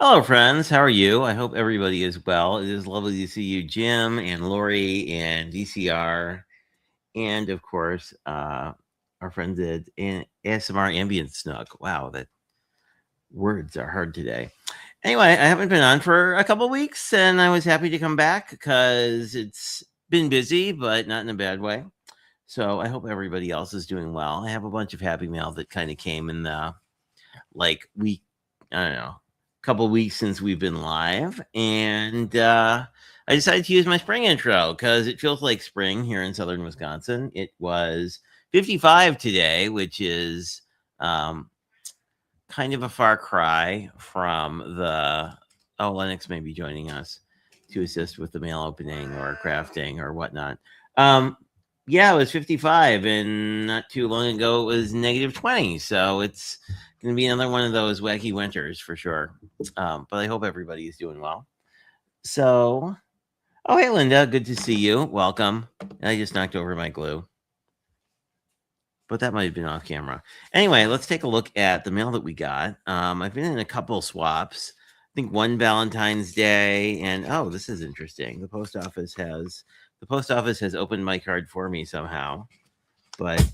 Hello, friends. How are you? I hope everybody is well. It is lovely to see you, Jim and Lori and DCR, and of course, our friends at ASMR Ambient Snook. Wow, that words are hard today. Anyway, I haven't been on for a couple weeks, and I was happy to come back because it's been busy, but not in a bad way. So I hope everybody else is doing well. I have a bunch of happy mail that kind of came in the week, I don't know, couple weeks since we've been live, and I decided to use my spring intro because it feels like spring here in southern Wisconsin. It was 55 today, which is um, kind of a far cry from the. Oh, Lennox may be joining us to assist with the mail opening or crafting or whatnot. Um, yeah, it was 55, and not too long ago it was negative 20. So it's going to be another one of those wacky winters for sure. But I hope everybody is doing well. So, oh, hey, Linda, good to see you. Welcome. I just knocked over my glue, but that might have been off camera. Anyway, let's take a look at the mail that we got. I've been in a couple swaps. I think one Valentine's Day, and oh, this is interesting. The post office has opened my card for me somehow, but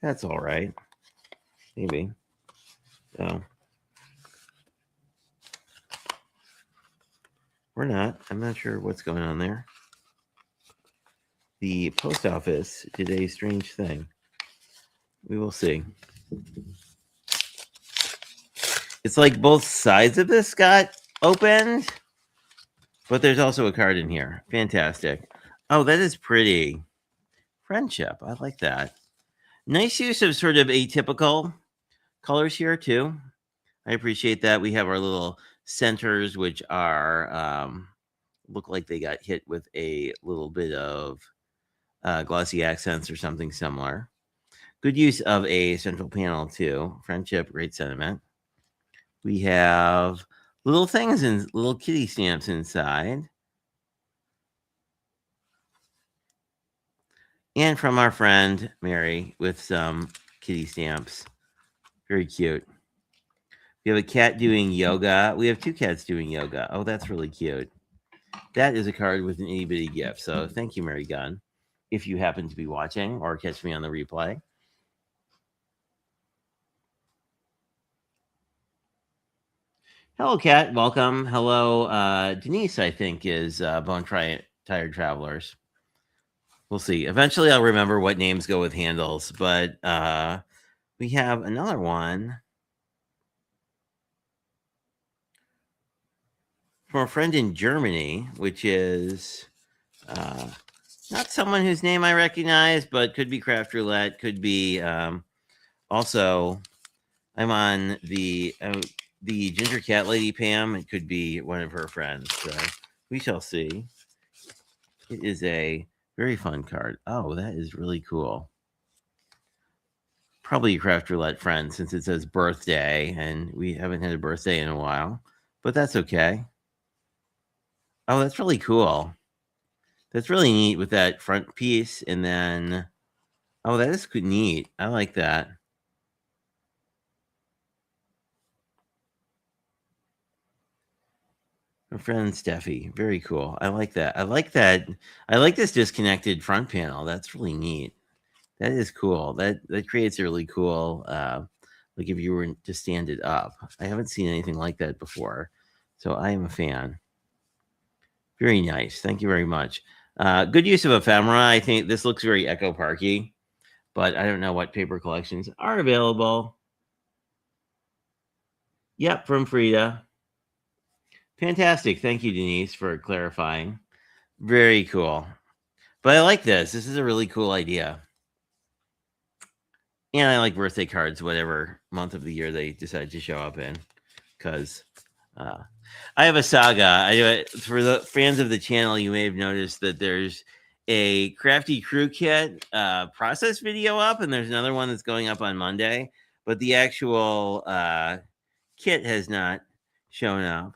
that's all right. Maybe. So we're not. I'm not sure what's going on there. The post office did a strange thing. We will see. It's like both sides of this got opened, but there's also a card in here. Fantastic. Oh, that is pretty. Friendship. I like that. Nice use of sort of atypical colors here, too. I appreciate that. We have our little centers, which are look like they got hit with a little bit of glossy accents or something similar. Good use of a central panel, too. Friendship, great sentiment. We have little things and little kitty stamps inside. And from our friend Mary with some kitty stamps. Very cute. We have a cat doing yoga. We have two cats doing yoga. Oh, that's really cute. That is a card with an itty bitty gift. So thank you, Mary Gunn, if you happen to be watching or catch me on the replay. Hello, Kat. Welcome. Hello, Denise, I think, is Tired Travelers. We'll see. Eventually, I'll remember what names go with handles, but we have another one from a friend in Germany, which is not someone whose name I recognize, but could be Craft Roulette, could be also. I'm on the Ginger Cat Lady Pam. It could be one of her friends. So we shall see. It is a very fun card. Oh, that is really cool. Probably a Craft Roulette friend since it says birthday, and we haven't had a birthday in a while, but that's okay. Oh, that's really cool. That's really neat with that front piece, and then oh, that is neat. I like that. My friend Steffi, very cool. I like that. I like that. I like this disconnected front panel. That's really neat. That is cool. That creates a really cool, like if you were to stand it up. I haven't seen anything like that before, so I am a fan. Very nice. Thank you very much. Good use of ephemera. I think this looks very Echo Parky, but I don't know what paper collections are available. Yep, from Frida. Fantastic. Thank you, Denise, for clarifying. Very cool. But I like this. This is a really cool idea. And I like birthday cards, whatever month of the year they decide to show up in, because I have a saga. For the fans of the channel, you may have noticed that there's a Crafty Crew Kit process video up, and there's another one that's going up on Monday. But the actual kit has not shown up.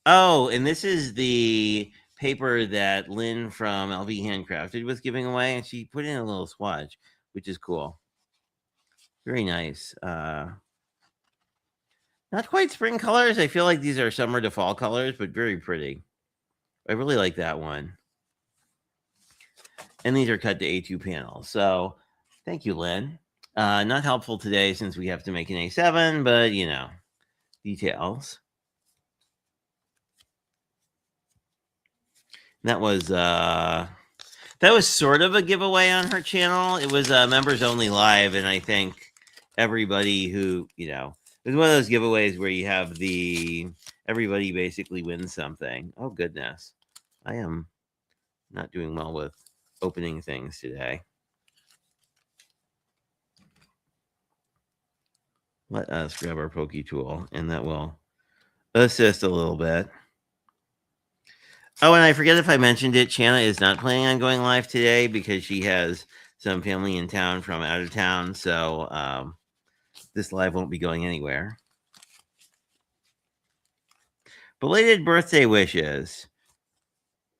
Oh, and this is the paper that Lynn from LV Handcrafted was giving away, and she put in a little swatch, which is cool. Very nice. Not quite spring colors. I feel like these are summer to fall colors, but very pretty. I really like that one. And these are cut to A2 panels. So thank you, Lynn. Not helpful today since we have to make an A7, but you know, details. That was sort of a giveaway on her channel. It was members only live, and I think everybody who, you know, it was one of those giveaways where you have everybody basically wins something. Oh goodness. I am not doing well with opening things today. Let us grab our Poke tool, and that will assist a little bit. Oh, and I forget if I mentioned it. Shanna is not planning on going live today because she has some family in town from out of town. So this live won't be going anywhere. Belated birthday wishes.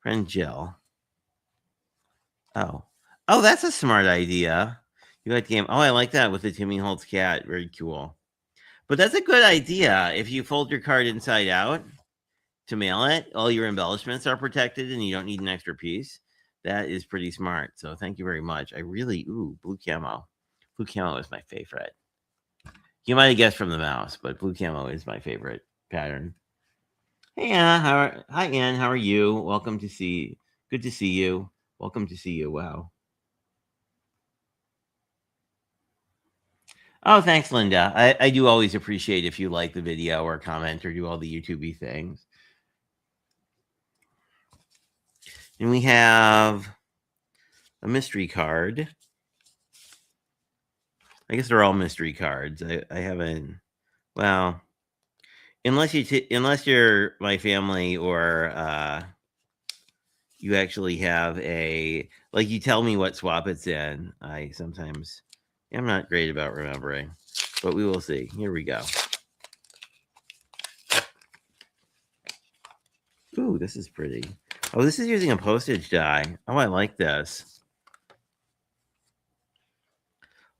Friend Jill. Oh, that's a smart idea. You like the game? Oh, I like that with the Timmy Holtz cat. Very cool. But that's a good idea. If you fold your card inside out to mail it, all your embellishments are protected and you don't need an extra piece. That is pretty smart. So thank you very much. I really, blue camo. Blue camo is my favorite. You might have guessed from the mouse, but blue camo is my favorite pattern. Hey Anna, hi Ann, how are you? Welcome to see. Good to see you. Welcome to see you. Wow. Oh, thanks, Linda. I do always appreciate if you like the video or comment or do all the YouTubey things. And we have a mystery card. I guess they're all mystery cards. I haven't. Well, unless you're my family or you actually have like you tell me what swap it's in. I'm not great about remembering, but we will see. Here we go. Ooh, this is pretty. Oh, this is using a postage die. Oh, I like this.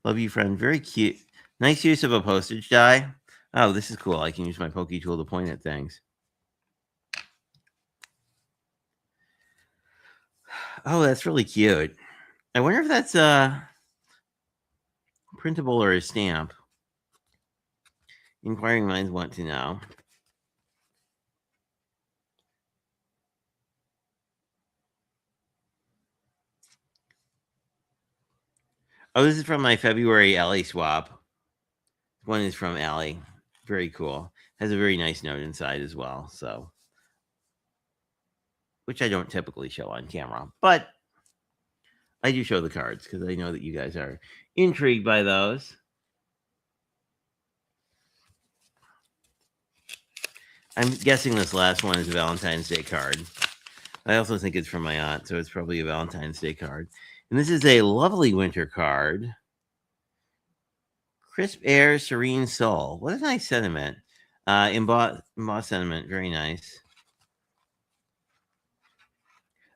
Love you, friend. Very cute. Nice use of a postage die. Oh, this is cool. I can use my Poke tool to point at things. Oh, that's really cute. I wonder if that's printable or a stamp. Inquiring minds want to know. Oh, this is from my February Allie swap. One is from Allie. Very cool. Has a very nice note inside as well. So, which I don't typically show on camera, but I do show the cards because I know that you guys are intrigued by those. I'm guessing this last one is a Valentine's Day card. I also think it's from my aunt, so it's probably a Valentine's Day card. And this is a lovely winter card. Crisp air, serene soul. What a nice sentiment. Embossed sentiment. Very nice.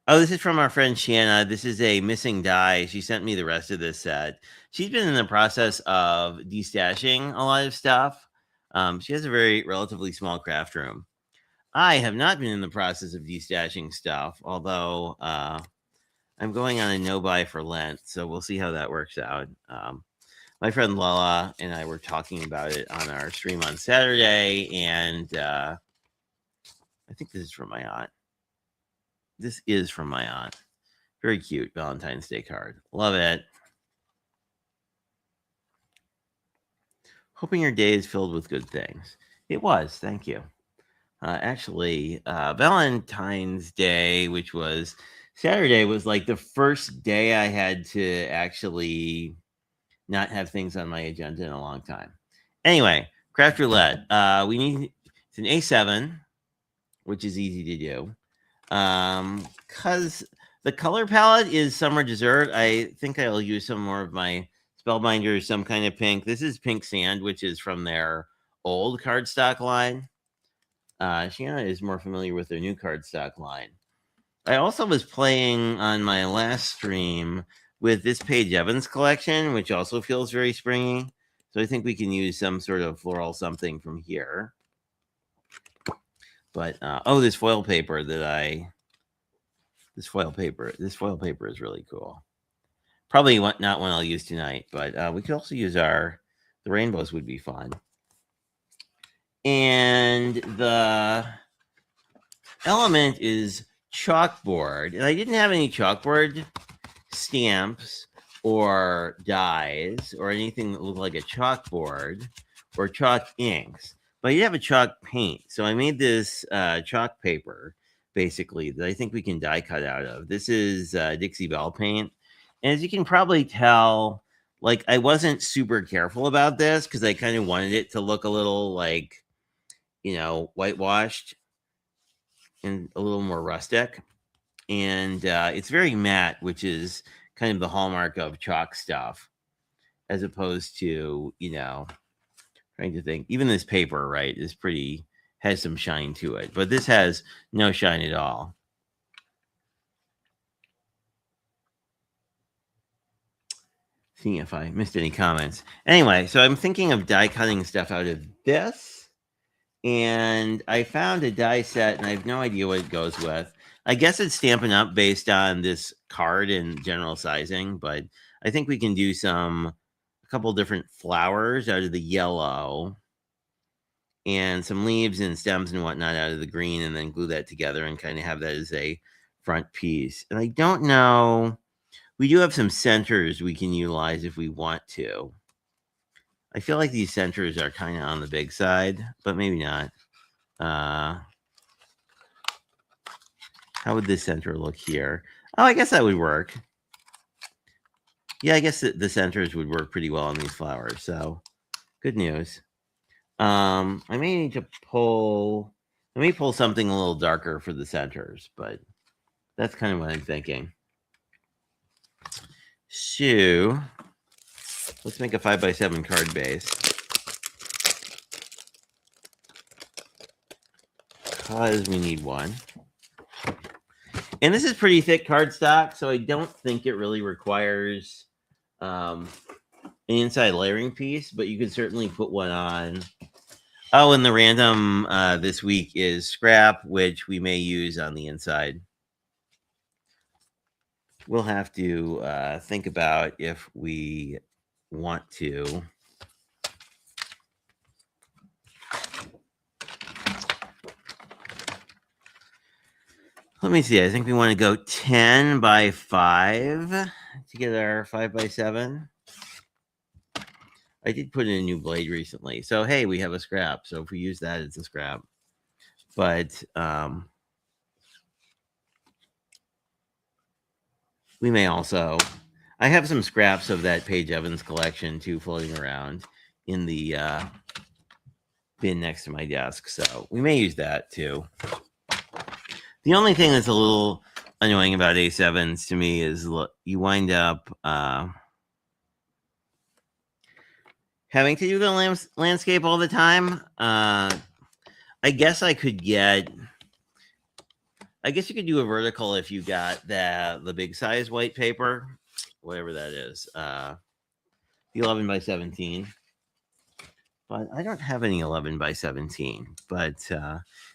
Oh, this is from our friend Shanna. This is a missing die. She sent me the rest of this set. She's been in the process of destashing a lot of stuff. She has a very relatively small craft room. I have not been in the process of destashing stuff, although I'm going on a no-buy for Lent, so we'll see how that works out. My friend Lala and I were talking about it on our stream on Saturday, and I think this is from my aunt. This is from my aunt. Very cute Valentine's Day card. Love it. Hoping your day is filled with good things. It was. Thank you. Actually, Valentine's Day, which was Saturday, was like the first day I had to actually not have things on my agenda in a long time. Anyway, craft roulette. It's an A7, which is easy to do. Because the color palette is summer dessert, I think I'll use some more of my Spellbinder, some kind of pink. This is Pink Sand, which is from their old cardstock line. Shanna is more familiar with their new cardstock line. I also was playing on my last stream with this Paige Evans collection, which also feels very springy. So I think we can use some sort of floral something from here. But oh, this foil paper this foil paper is really cool. Probably not one I'll use tonight, but we could also use the rainbows would be fun. And the element is chalkboard, and I didn't have any chalkboard stamps or dies or anything that looked like a chalkboard or chalk inks, but you have a chalk paint. So I made this chalk paper basically that I think we can die cut out of. This is Dixie Belle paint, and as you can probably tell, like I wasn't super careful about this because I kind of wanted it to look a little like, you know, whitewashed and a little more rustic. And it's very matte, which is kind of the hallmark of chalk stuff, as opposed to, you know, trying to think. Even this paper, right, is has some shine to it, but this has no shine at all. Seeing if I missed any comments. Anyway, so I'm thinking of die cutting stuff out of this, and I found a die set, and I have no idea what it goes with. I guess it's Stampin' Up! Based on this card and general sizing, but I think we can do a couple different flowers out of the yellow and some leaves and stems and whatnot out of the green, and then glue that together and kind of have that as a front piece. And I don't know, we do have some centers we can utilize if we want to. I feel like these centers are kind of on the big side, but maybe not. How would this center look here? Oh, I guess that would work. Yeah, I guess the centers would work pretty well on these flowers. So good news. I may need to pull something a little darker for the centers, but that's kind of what I'm thinking. So let's make a 5x7 card base. Because we need one. And this is pretty thick cardstock, so I don't think it really requires an inside layering piece, but you could certainly put one on. Oh, and the random this week is scrap, which we may use on the inside. We'll have to think about if we want to. Let me see. I think we want to go 10 by 5 to get our 5x7. I did put in a new blade recently. So, hey, we have a scrap. So if we use that, it's a scrap. But we may also... I have some scraps of that Paige Evans collection, too, floating around in the bin next to my desk. So we may use that, too. The only thing that's a little annoying about A7s to me is you wind up having to do the landscape all the time. I guess you could do a vertical if you got the big size white paper, whatever that is, the 11 by 17. But I don't have any 11 by 17. But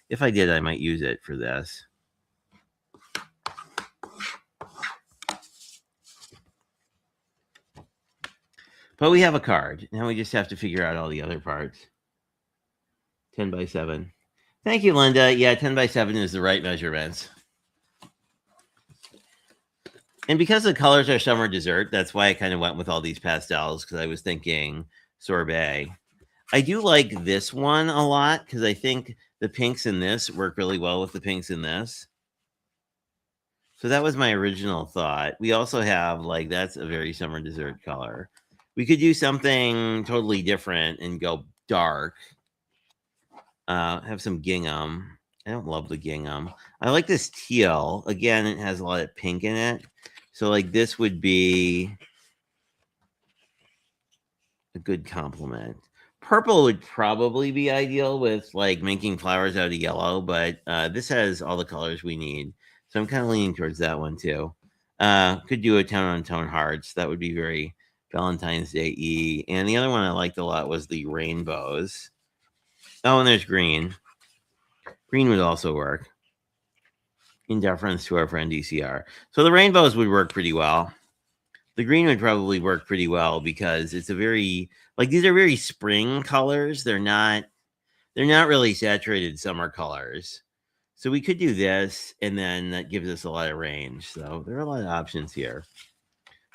if I did, I might use it for this. But we have a card. Now we just have to figure out all the other parts. 10 by 7. Thank you, Linda. Yeah, 10 by 7 is the right measurements. And because the colors are summer dessert, that's why I kind of went with all these pastels, because I was thinking sorbet. I do like this one a lot because I think the pinks in this work really well with the pinks in this. So that was my original thought. We also have, like, that's a very summer dessert color. We could do something totally different and go dark. Have some gingham. I don't love the gingham. I like this teal. Again, it has a lot of pink in it. So, like, this would be a good complement. Purple would probably be ideal with, like, making flowers out of yellow, but this has all the colors we need. So I'm kind of leaning towards that one, too. Could do a tone-on-tone hearts. That would be very Valentine's Day E. And the other one I liked a lot was the rainbows. Oh, and there's green. Green would also work in deference to our friend DCR. So the rainbows would work pretty well. The green would probably work pretty well because it's a very, like, these are very spring colors. They're not really saturated summer colors. So we could do this, and then that gives us a lot of range. So there are a lot of options here.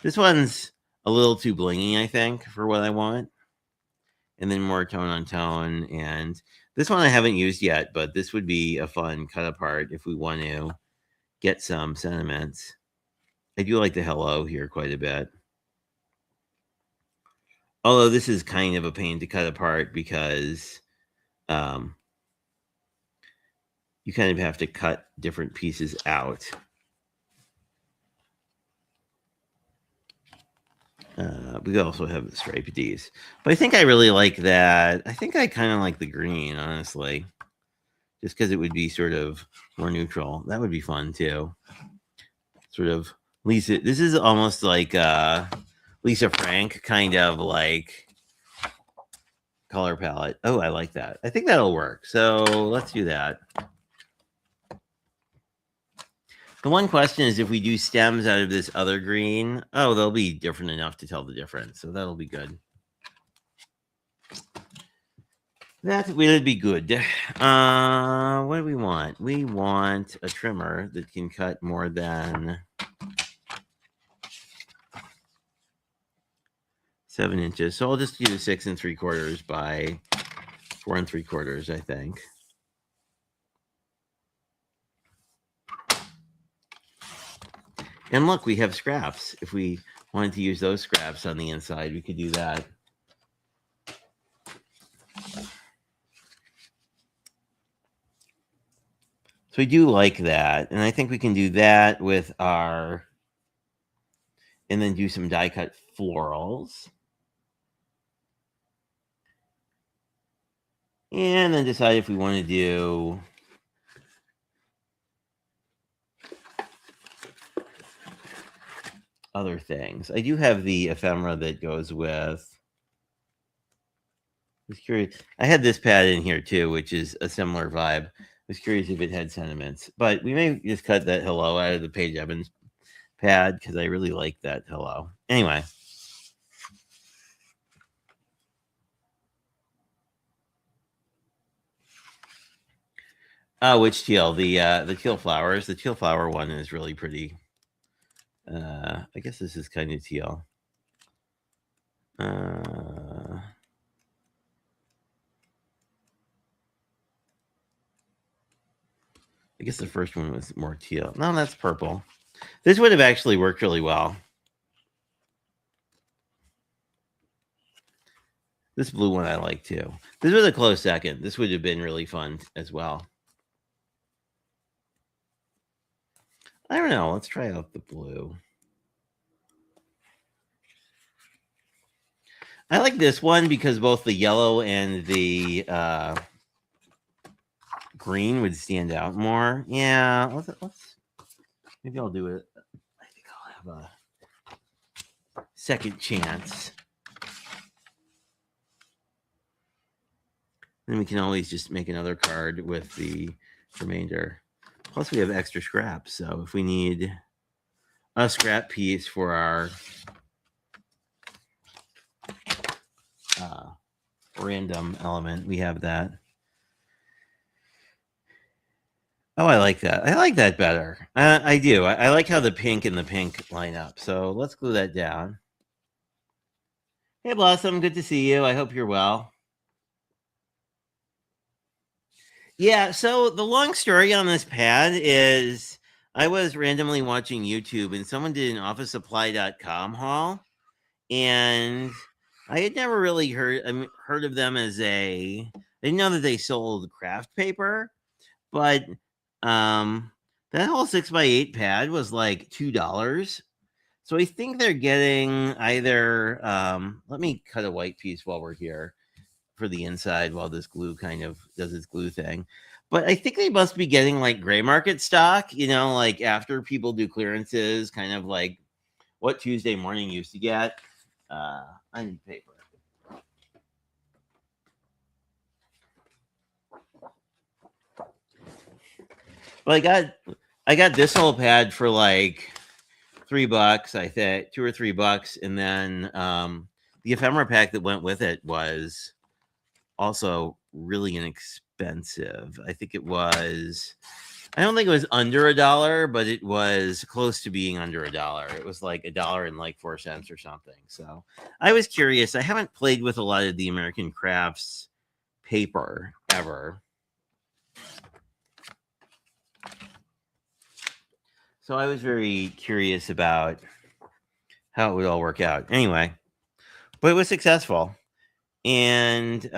This one's a little too blingy, I think, for what I want. And then more tone on tone. And this one I haven't used yet, but this would be a fun cut apart if we want to get some sentiments. I do like the hello here quite a bit. Although this is kind of a pain to cut apart because you kind of have to cut different pieces out. We also have the striped D's. But I think I really like that. I think I kind of like the green, honestly. Just because it would be sort of more neutral. That would be fun, too. Sort of Lisa. This is almost like Lisa Frank kind of like color palette. Oh, I like that. I think that'll work. So let's do that. The one question is if we do stems out of this other green, oh, they'll be different enough to tell the difference. So that'll be good. That would be good. What do we want? We want a trimmer that can cut more than 7 inches. So I'll just do 6 3/4 by 4 3/4, I think. And look, we have scraps. If we wanted to use those scraps on the inside, we could do that. So we do like that. And I think we can do that with our, and then do some die cut florals. And then decide if we want to do other things. I do have the ephemera that goes with. I was curious. I had this pad in here too, which is a similar vibe. I was curious if it had sentiments, but we may just cut that hello out of the Paige Evans pad because I really like that hello. Anyway. Which teal? The teal flowers. The teal flower one is really pretty. I guess this is kind of teal. I guess the first one was more teal. No, that's purple. This would have actually worked really well. This blue one I like too. This was a close second. This would have been really fun as well. I don't know. Let's try out the blue. I like this one because both the yellow and the green would stand out more. Yeah, let's maybe I'll do it. I think I'll have a second chance. Then we can always just make another card with the remainder. Plus, we have extra scraps. So if we need a scrap piece for our random element, we have that. Oh, I like that. I like that better. I do. I like how the pink and the pink line up. So let's glue that down. Hey, Blossom. Good to see you. I hope you're well. Yeah, so the long story on this pad is I was randomly watching YouTube and someone did an officesupply.com haul, and I had never really heard of them as I didn't know that they sold craft paper, but that whole 6x8 pad was like $2. So I think they're getting either let me cut a white piece while we're here for the inside while this glue kind of does its glue thing. But I think they must be getting like gray market stock, like after people do clearances, kind of like what Tuesday Morning used to get. I need paper. Well, I got this whole pad for like $3, I think, $2 or $3, and then the ephemera pack that went with it was also really inexpensive. I think it was. I don't think it was under $1, but it was close to being under $1. It was like $1 and like 4 cents or something. So I was curious. I haven't played with a lot of the American Crafts paper ever. So I was very curious about how it would all work out. Anyway, but it was successful. And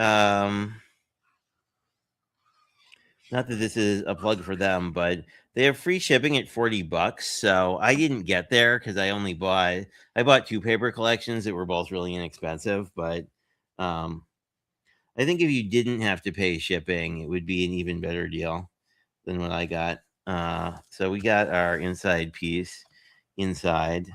not that this is a plug for them, but they have free shipping at $40. So I didn't get there because I bought 2 paper collections that were both really inexpensive. But I think if you didn't have to pay shipping, it would be an even better deal than what I got. So we got our inside piece inside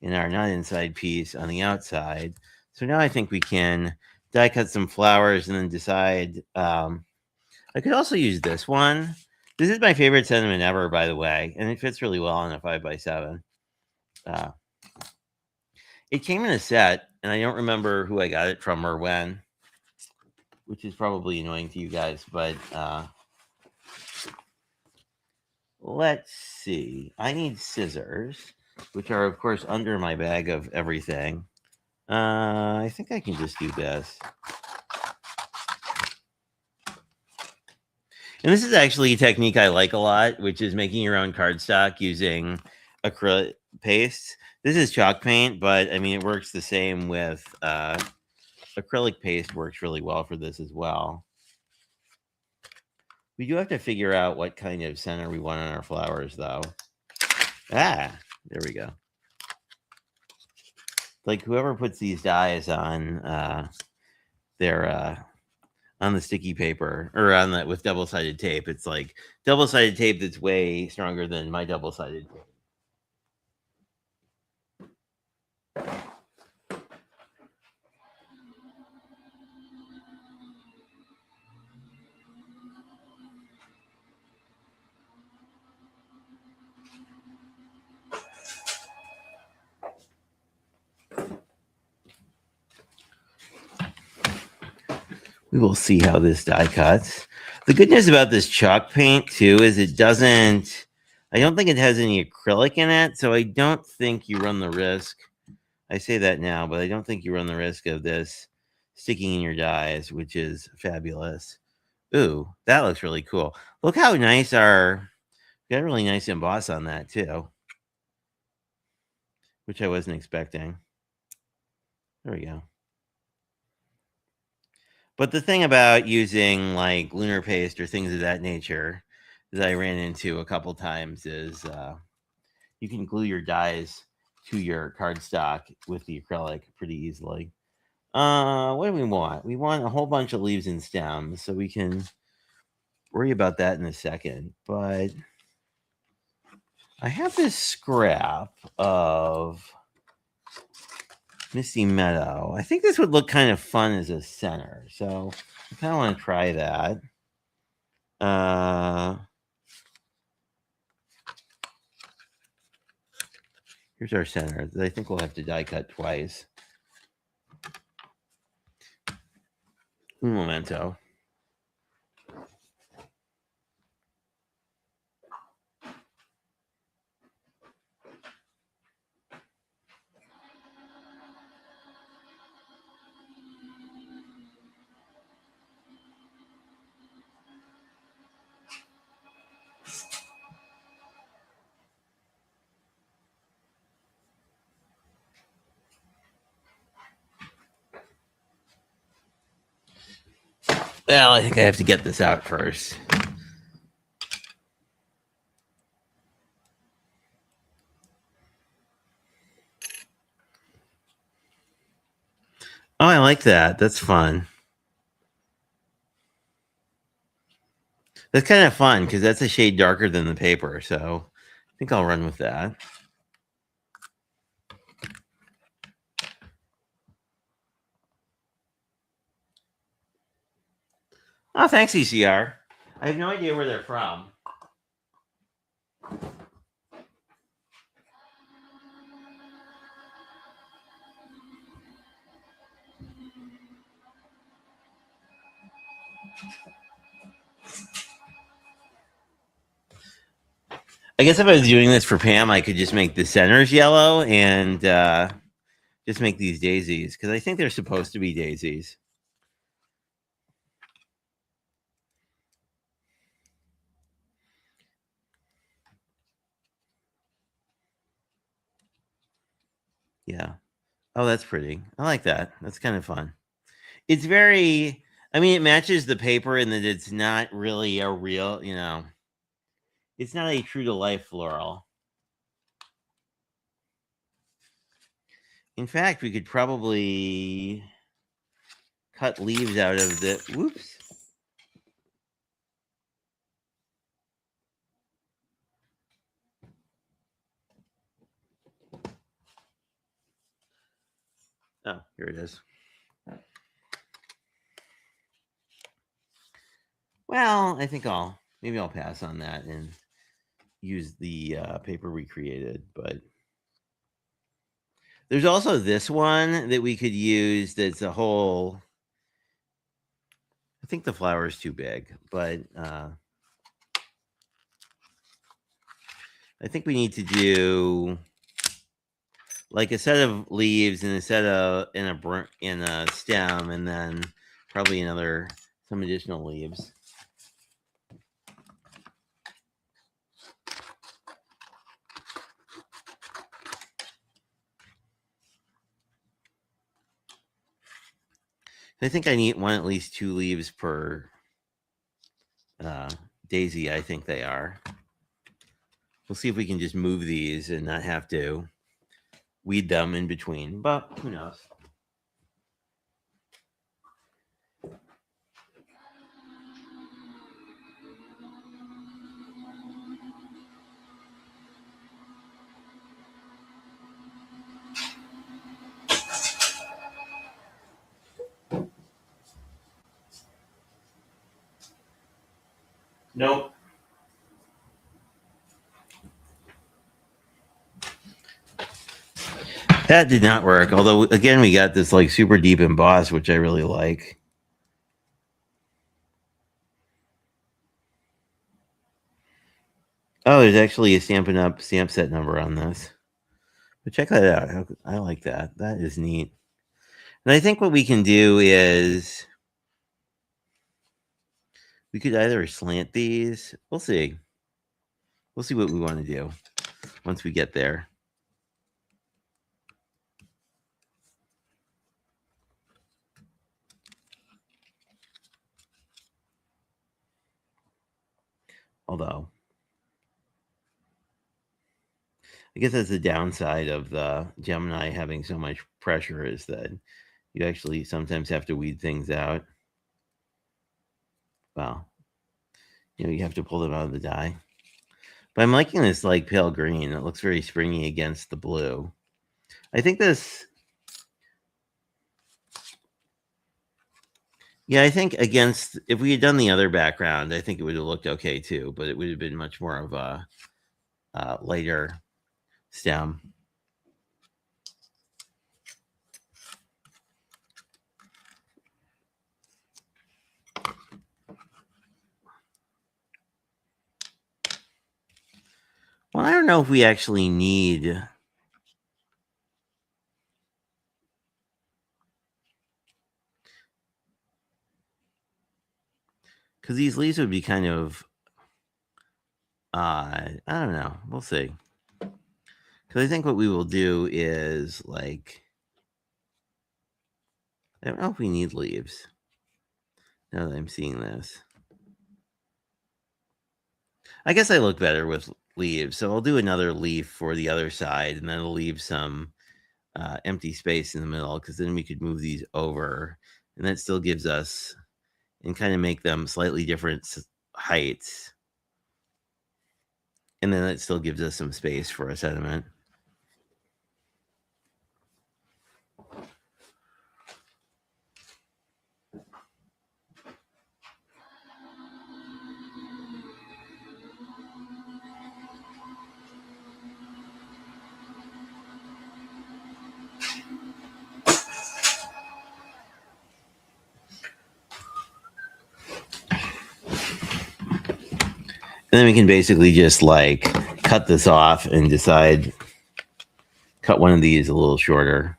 and our not inside piece on the outside. So now I think we can die cut some flowers and then decide. I could also use this one. This is my favorite sentiment ever, by the way, and it fits really well on a 5x7. It came in a set, and I don't remember who I got it from or when, which is probably annoying to you guys, but let's see. I need scissors, which are, of course, under my bag of everything. I think I can just do this. And this is actually a technique I like a lot, which is making your own cardstock using acrylic paste. This is chalk paint, but I mean, it works the same with acrylic paste works really well for this as well. We do have to figure out what kind of center we want on our flowers, though. There we go. Like whoever puts these dies on their on the sticky paper or on that with double-sided tape, it's like double-sided tape that's way stronger than my double-sided tape. We will see how this die cuts. The good news about this chalk paint too is it doesn't, I don't think it has any acrylic in it, so I don't think you run the risk. I say that now, but I don't think you run the risk of this sticking in your dies, which is fabulous. Ooh, that looks really cool. Look how nice got a really nice emboss on that too, which I wasn't expecting. There we go. But the thing about using like lunar paste or things of that nature that I ran into a couple times is you can glue your dies to your cardstock with the acrylic pretty easily. What do we want? We want a whole bunch of leaves and stems, so we can worry about that in a second. But I have this scrap of Misty Meadow. I think this would look kind of fun as a center, so I kind of want to try that. Here's our center. I think we'll have to die cut twice. Un momento. Well, I think I have to get this out first. Oh, I like that. That's fun. That's kind of fun because that's a shade darker than the paper. So I think I'll run with that. Oh, thanks, ECR. I have no idea where they're from. I guess if I was doing this for Pam, I could just make the centers yellow and just make these daisies because I think they're supposed to be daisies. Yeah. Oh, that's pretty. I like that. That's kind of fun. It's very, I mean, it matches the paper in that it's not really a real, it's not a true to life floral. In fact, we could probably cut leaves out of the, whoops. Oh, here it is. Well, I think maybe I'll pass on that and use the paper we created. But there's also this one that we could use that's a whole, I think the flower is too big, but I think we need to do like a set of leaves and a set of in a stem, and then probably some additional leaves. I think I need at least 2 leaves per daisy. I think they are. We'll see if we can just move these and not have to weed them in between, but who knows? Nope. That did not work. Although, again, we got this like super deep emboss, which I really like. Oh, there's actually a Stampin' Up! Stamp set number on this. But check that out. I like that. That is neat. And I think what we can do is we could either slant these. We'll see. We'll see what we want to do once we get there. Although, I guess that's the downside of the Gemini having so much pressure is that you actually sometimes have to weed things out. Well, you have to pull them out of the die. But I'm liking this like pale green. It looks very springy against the blue. I think this. Yeah, I think if we had done the other background, I think it would have looked okay too. But it would have been much more of a lighter stem. Well, I don't know if we actually need. Because these leaves would be kind of. I don't know. We'll see. Because I think what we will do is like. I don't know if we need leaves. Now that I'm seeing this. I guess I look better with leaves. So I'll do another leaf for the other side, and then I'll leave some empty space in the middle because then we could move these over, and that still gives us and kind of make them slightly different heights, and then it still gives us some space for a sediment. And then we can basically just like cut this off and decide, cut one of these a little shorter.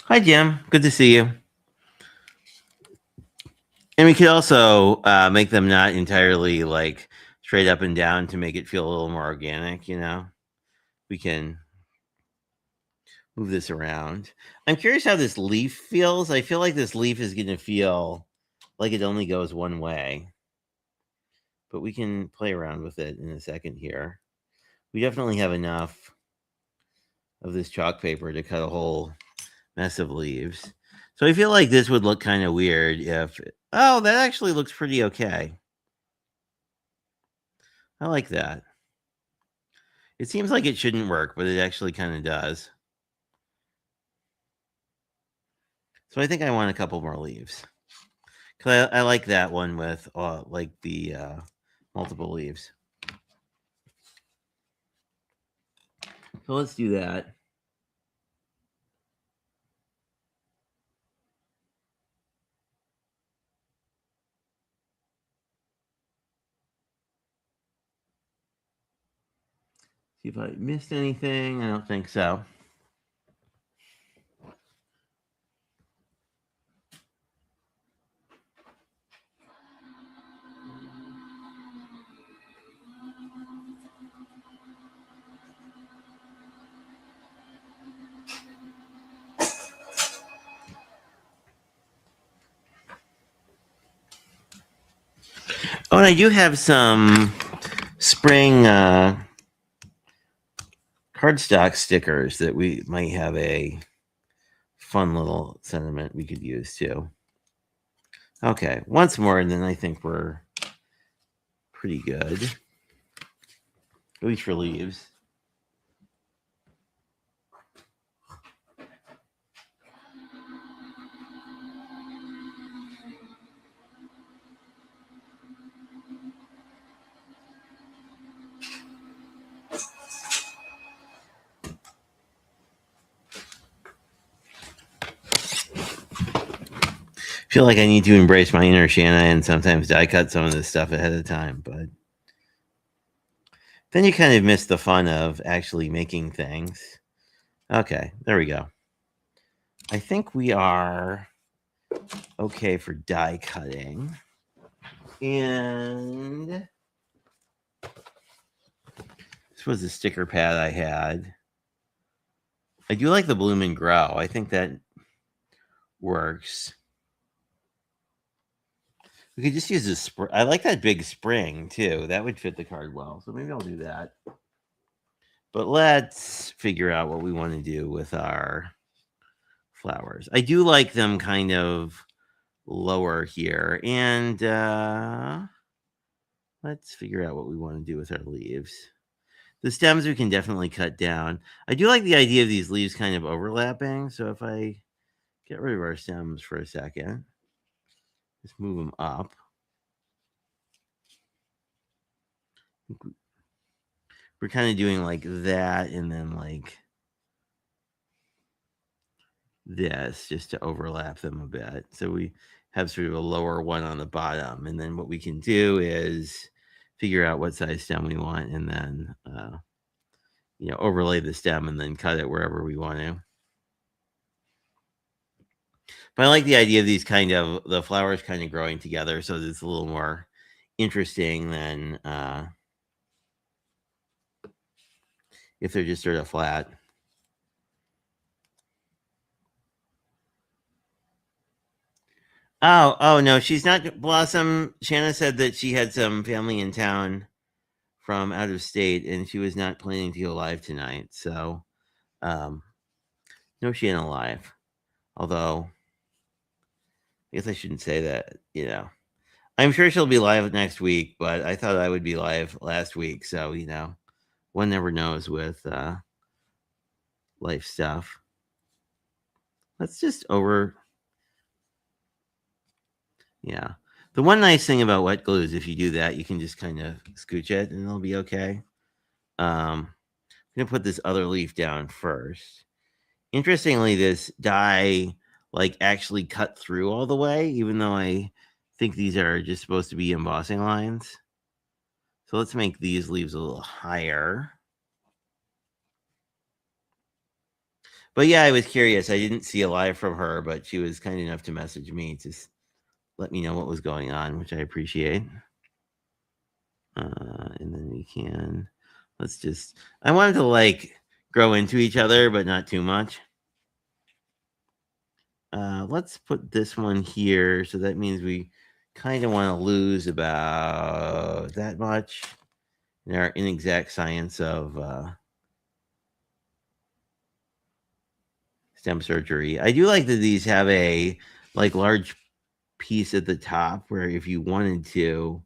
Hi, Jim. Good to see you. And we could also make them not entirely like straight up and down to make it feel a little more organic, you know? We can move this around. I'm curious how this leaf feels. I feel like this leaf is going to feel like it only goes one way. But we can play around with it in a second here. We definitely have enough of this chalk paper to cut a whole mess of leaves. So I feel like this would look kind of weird if, oh, that actually looks pretty okay. I like that. It seems like it shouldn't work, but it actually kind of does. So I think I want a couple more leaves. Cause I like that one with like the multiple leaves. So let's do that. See if I missed anything. I don't think so. Oh, and I do have some spring cardstock stickers that we might have a fun little sentiment we could use too. Okay, once more, and then I think we're pretty good. At least for leaves. Feel like I need to embrace my inner Shanna and sometimes die cut some of this stuff ahead of time, but then you kind of miss the fun of actually making things. Okay, there we go. I think we are okay for die cutting. And this was the sticker pad I had. I do like the Bloom and Grow. I think that works. We could just use this. I like that big spring too. That would fit the card well. So maybe I'll do that. But let's figure out what we want to do with our flowers. I do like them kind of lower here. And let's figure out what we want to do with our leaves. The stems we can definitely cut down. I do like the idea of these leaves kind of overlapping. So if I get rid of our stems for a second, just move them up. We're kind of doing like that and then like this just to overlap them a bit. So we have sort of a lower one on the bottom. And then what we can do is figure out what size stem we want and then, overlay the stem and then cut it wherever we want to. But I like the idea of these kind of, the flowers kind of growing together. So it's a little more interesting than if they're just sort of flat. Oh no, she's not Blossom. Shanna said that she had some family in town from out of state and she was not planning to go live tonight. So no Shanna live. Although I guess I shouldn't say that, I'm sure she'll be live next week, but I thought I would be live last week, so one never knows with life stuff. Let's just The one nice thing about wet glue is if you do that, you can just kind of scooch it and it'll be okay. I'm going to put this other leaf down first. Interestingly, this die like actually cut through all the way, even though I think these are just supposed to be embossing lines. So let's make these leaves a little higher. But yeah, I was curious. I didn't see a live from her, but she was kind enough to message me to let me know what was going on, which I appreciate. And then we can, let's just, I wanted to like grow into each other, but not too much. Let's put this one here. So that means we kind of want to lose about that much in our inexact science of stem surgery. I do like that these have a like large piece at the top where if you wanted to,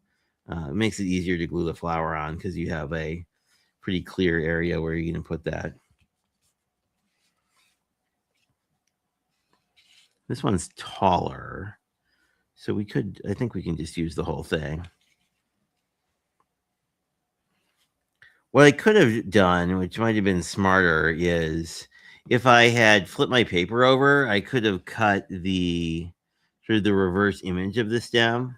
it makes it easier to glue the flower on because you have a pretty clear area where you're going to put that. This one's taller. So we could, I think we can just use the whole thing. What I could have done, which might have been smarter, is if I had flipped my paper over, I could have cut the sort of the reverse image of the stem.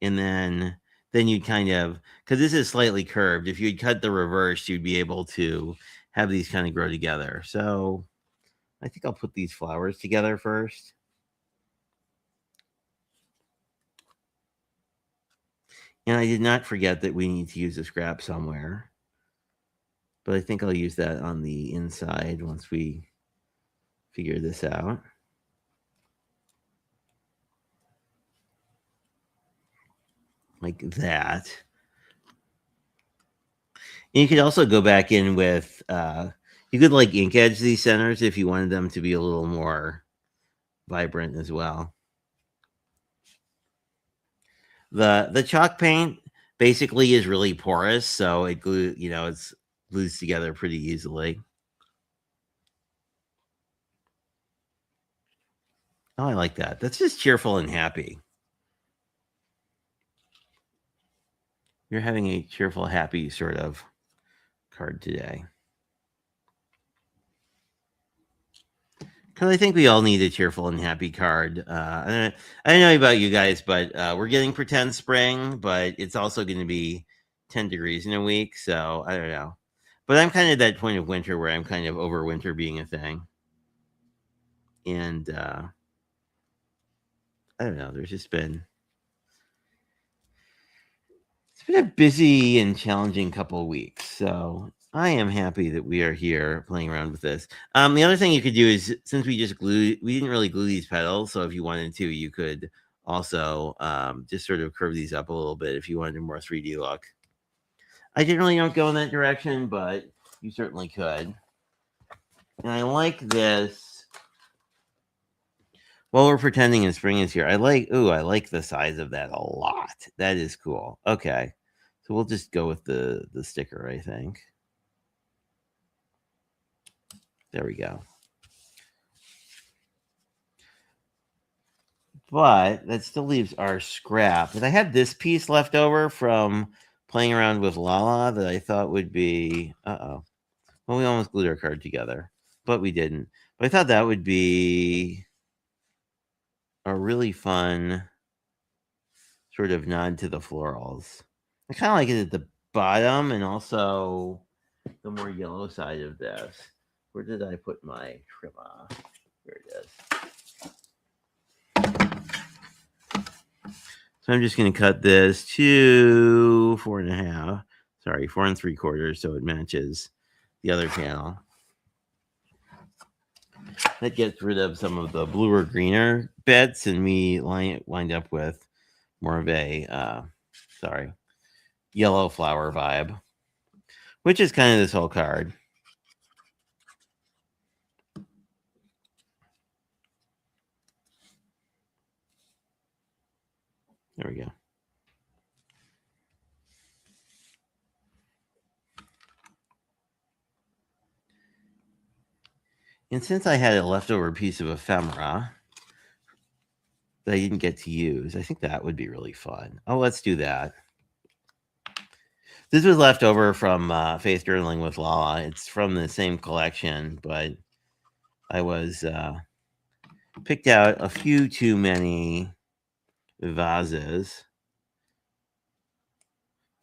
And then you'd kind of, because this is slightly curved, if you'd cut the reverse, you'd be able to have these kind of grow together. So I think I'll put these flowers together first. And I did not forget that we need to use a scrap somewhere. But I think I'll use that on the inside once we figure this out. Like that. And you could also go back in with, you could like ink edge these centers if you wanted them to be a little more vibrant as well. The chalk paint basically is really porous, so it glue, it's glues together pretty easily. Oh, I like that. That's just cheerful and happy. You're having a cheerful, happy sort of card today. Because I think we all need a cheerful and happy card. I don't know about you guys, but we're getting pretend spring, but it's also going to be 10 degrees in a week. So I don't know. But I'm kind of at that point of winter where I'm kind of over winter being a thing. And I don't know. It's been a busy and challenging couple of weeks. So I am happy that we are here playing around with this. The other thing you could do is, since we didn't really glue these petals. So if you wanted to, you could also just sort of curve these up a little bit if you wanted a more 3D look. I generally don't go in that direction, but you certainly could. And I like this. While we're pretending in spring is here, I like the size of that a lot. That is cool. Okay. So we'll just go with the sticker, I think. There we go. But that still leaves our scrap. And I had this piece left over from playing around with Lala that I thought would be, well, we almost glued our card together, but we didn't. But I thought that would be a really fun sort of nod to the florals. I kind of like it at the bottom and also the more yellow side of this. Where did I put my trimmer? Here it is. So I'm just going to cut this to 4.5. Sorry, 4 3/4, so it matches the other panel. That gets rid of some of the bluer, greener bits, and we wind up with more of a, yellow flower vibe, which is kind of this whole card. There we go. And since I had a leftover piece of ephemera that I didn't get to use. I think that would be really fun. Oh, let's do that. This was left over from Faith Journaling with Lala. It's from the same collection, but I was picked out a few too many vases.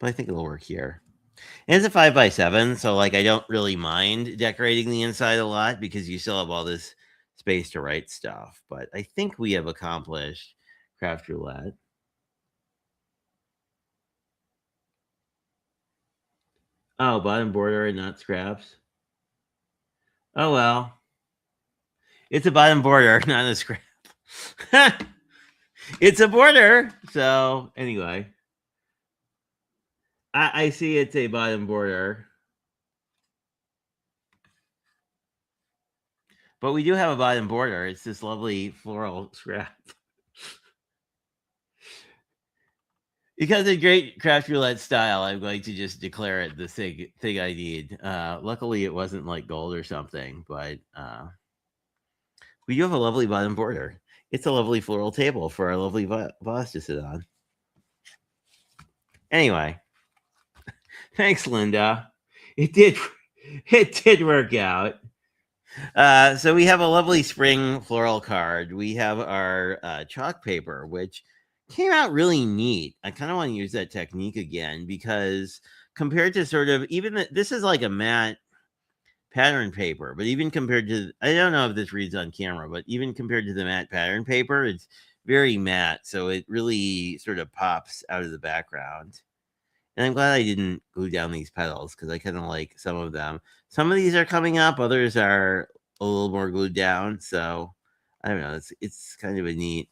But I think it'll work here. And it's a 5x7, so like I don't really mind decorating the inside a lot because you still have all this space to write stuff. But I think we have accomplished Craft Roulette. Oh, bottom border and not scraps. Oh well. It's a bottom border, not a scrap. It's a border. So anyway. I see it's a bottom border. But we do have a bottom border. It's this lovely floral scrap. Because of great Craft Roulette style, I'm going to just declare it the thing I need. Luckily, it wasn't like gold or something, but we do have a lovely bottom border. It's a lovely floral table for our lovely boss to sit on. Anyway, thanks, Linda. It did work out. So we have a lovely spring floral card. We have our chalk paper, which came out really neat. I kind of want to use that technique again because compared to sort of even this is like a matte pattern paper, but even compared to, I don't know if this reads on camera, but even compared to the matte pattern paper, it's very matte. So it really sort of pops out of the background. And I'm glad I didn't glue down these petals because I kind of like some of them. Some of these are coming up, others are a little more glued down. So I don't know. It's kind of a neat.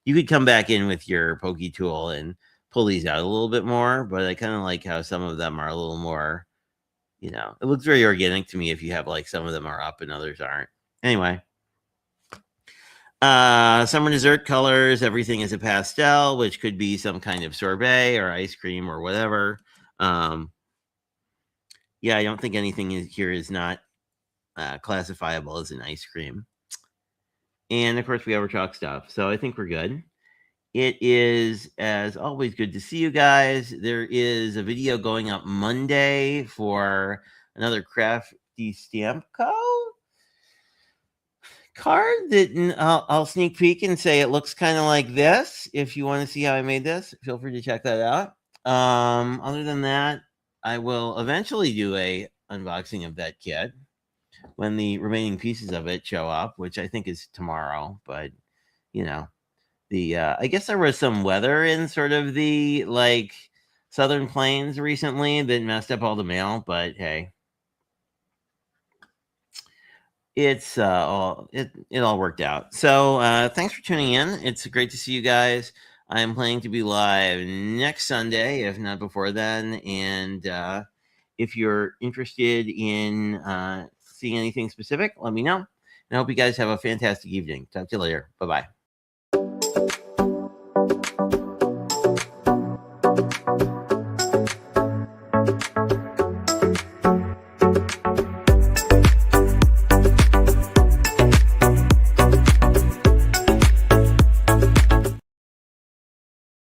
You could come back in with your pokey tool and pull these out a little bit more, but I kind of like how some of them are a little more, it looks very organic to me if you have like some of them are up and others aren't. Anyway. Summer dessert colors, everything is a pastel, which could be some kind of sorbet or ice cream or whatever. Yeah, I don't think anything here is not classifiable as an ice cream. And of course, we have our chalk stuff. So I think we're good. It is, as always, good to see you guys. There is a video going up Monday for another Crafty Stamp Co. card that I'll sneak peek and say it looks kind of like this. If you want to see how I made this, feel free to check that out. Other than that, I will eventually do a unboxing of that kit when the remaining pieces of it show up, which I think is tomorrow. But I guess there was some weather in sort of the like southern plains recently that messed up all the mail. But hey, it's it all worked out. So thanks for tuning in. It's great to see you guys. I'm planning to be live next Sunday, if not before then. And if you're interested in seeing anything specific, let me know. And I hope you guys have a fantastic evening. Talk to you later. Bye-bye.